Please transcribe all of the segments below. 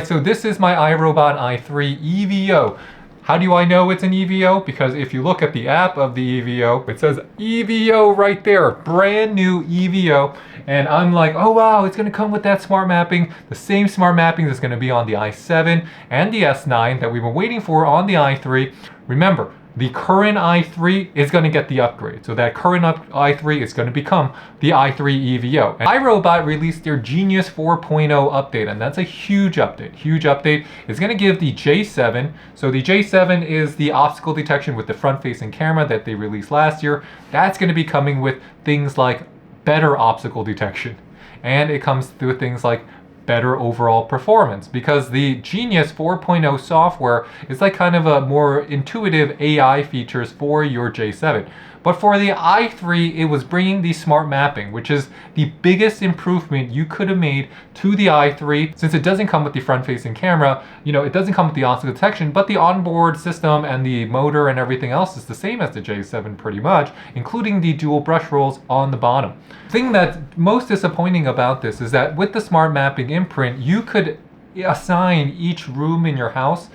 So this is my iRobot i3 EVO. How do I know it's an EVO? Because if you look at the app of the EVO, it says EVO right there, brand new EVO. And I'm like, oh wow, it's gonna come with that smart mapping, the same smart mapping that's gonna be on the i7 and the S9 that we've been waiting for on the i3. Remember, the current i3 is going to get the upgrade. So that current i3 is going to become the i3 EVO. And iRobot released their Genius 4.0 update, and that's a huge update. Huge update. It's going to give the J7. So the J7 is the obstacle detection with the front-facing camera that they released last year. That's going to be coming with things like better obstacle detection. And it comes with things like better overall performance, because the Genius 4.0 software is like kind of a more intuitive AI features for your J7. But for the i3, it was bringing the smart mapping, which is the biggest improvement you could have made to the i3, since it doesn't come with the front-facing camera. You know, it doesn't come with the obstacle detection, but the onboard system and the motor and everything else is the same as the J7 pretty much, including the dual brush rolls on the bottom. The thing that's most disappointing about this is that with the smart mapping Imprint, you could assign each room in your house,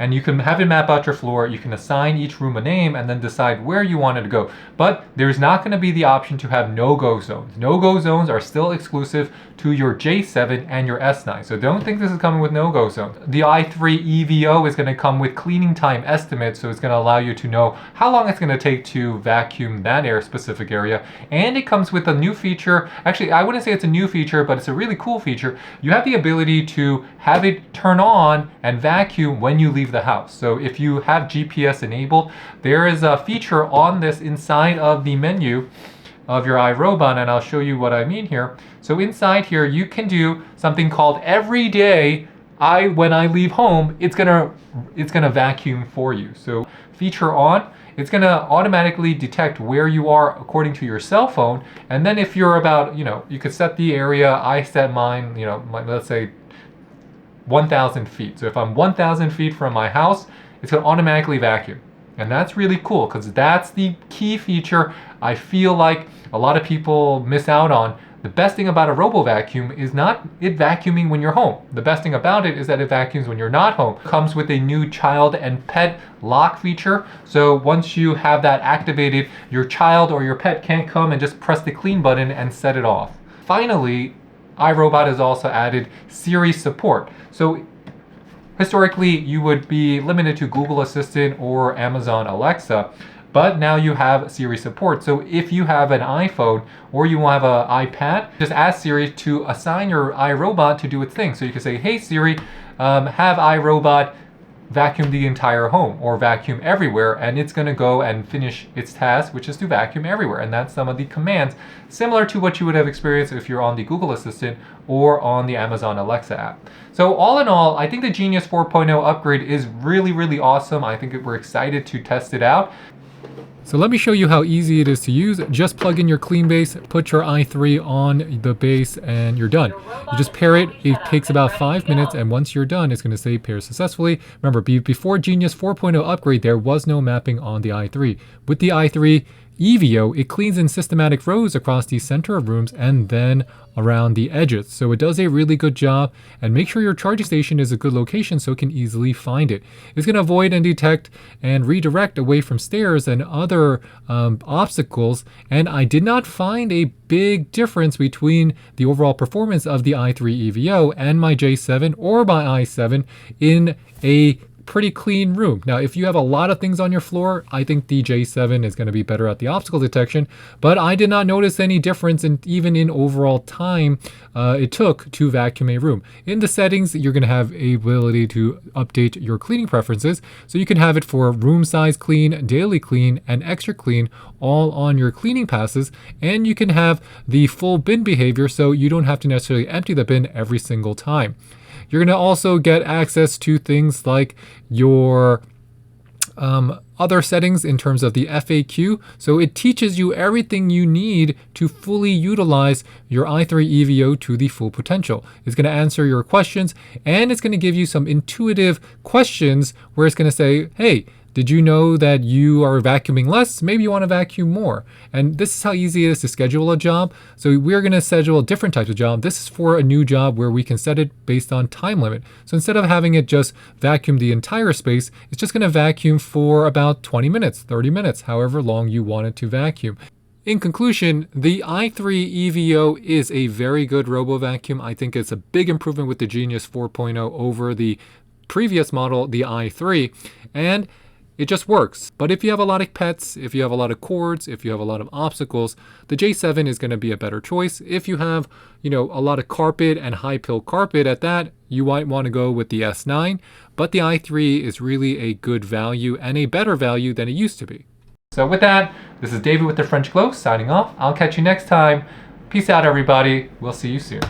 and you can have it map out your floor. You can assign each room a name and then decide where you want it to go. But there's not going to be the option to have no-go zones. No-go zones are still exclusive to your J7 and your S9. So don't think this is coming with no-go zones. The i3 EVO is going to come with cleaning time estimates, so it's going to allow you to know how long it's going to take to vacuum that specific area. And it comes with a new feature. Actually, I wouldn't say it's a new feature, but it's a really cool feature. You have the ability to have it turn on and vacuum when you leave the house. So if you have GPS enabled, there is a feature on this inside of the menu of your iRobot, and I'll show you what I mean here. So inside here, you can do something called every day when I leave home, it's gonna vacuum for you. So feature on, it's gonna automatically detect where you are according to your cell phone. And then if you're about, you could set the area. I set mine, let's say 1,000 feet. So if I'm 1,000 feet from my house, it's gonna automatically vacuum. And that's really cool, because that's the key feature I feel like a lot of people miss out on. The best thing about a RoboVacuum is not it vacuuming when you're home. The best thing about it is that it vacuums when you're not home. It comes with a new child and pet lock feature. So once you have that activated, your child or your pet can't come and just press the clean button and set it off. Finally, iRobot has also added Siri Support. So historically, you would be limited to Google Assistant or Amazon Alexa, but now you have Siri Support. So if you have an iPhone or you have an iPad, just ask Siri to assign your iRobot to do its thing. So you can say, hey Siri, have iRobot vacuum the entire home or vacuum everywhere, and it's going to go and finish its task, which is to vacuum everywhere. And that's some of the commands similar to what you would have experienced if you're on the Google Assistant or on the Amazon Alexa app. So all in all, I think the Genius 4.0 upgrade is really, really awesome. I think we're excited to test it out. So let me show you how easy it is to use. Just plug in your clean base, put your i3 on the base, and you're done. You just pair it. It takes about 5 minutes, and once you're done, it's going to say pair successfully. Remember, before Genius 4.0 upgrade, there was no mapping on the i3. With the i3 EVO, it cleans in systematic rows across the center of rooms and then around the edges. So it does a really good job, and make sure your charging station is a good location so it can easily find it. It's going to avoid and detect and redirect away from stairs and other obstacles. And I did not find a big difference between the overall performance of the i3 EVO and my J7 or my i7 in a pretty clean room. Now, if you have a lot of things on your floor, I think the J7 is going to be better at the obstacle detection, but I did not notice any difference even in overall time it took to vacuum a room. In the settings, you're going to have a ability to update your cleaning preferences, so you can have it for room size clean, daily clean, and extra clean, all on your cleaning passes. And you can have the full bin behavior, so you don't have to necessarily empty the bin every single time. You're going to also get access to things like your other settings in terms of the FAQ. So it teaches you everything you need to fully utilize your i3 EVO to the full potential. It's going to answer your questions, and it's going to give you some intuitive questions where it's going to say, hey, Did you know that you are vacuuming less? Maybe you want to vacuum more. And this is how easy it is to schedule a job. So we're going to schedule different types of job. This is for a new job where we can set it based on time limit. So instead of having it just vacuum the entire space, it's just going to vacuum for about 20 minutes, 30 minutes, however long you want it to vacuum. In conclusion, the i3 EVO is a very good RoboVacuum. I think it's a big improvement with the Genius 4.0 over the previous model, the i3, and it just works. But if you have a lot of pets, if you have a lot of cords, if you have a lot of obstacles, the J7 is going to be a better choice. If you have, a lot of carpet and high pill carpet at that, you might want to go with the S9, but the i3 is really a good value and a better value than it used to be. So with that, this is David with the French Glow signing off. I'll catch you next time. Peace out, everybody. We'll see you soon.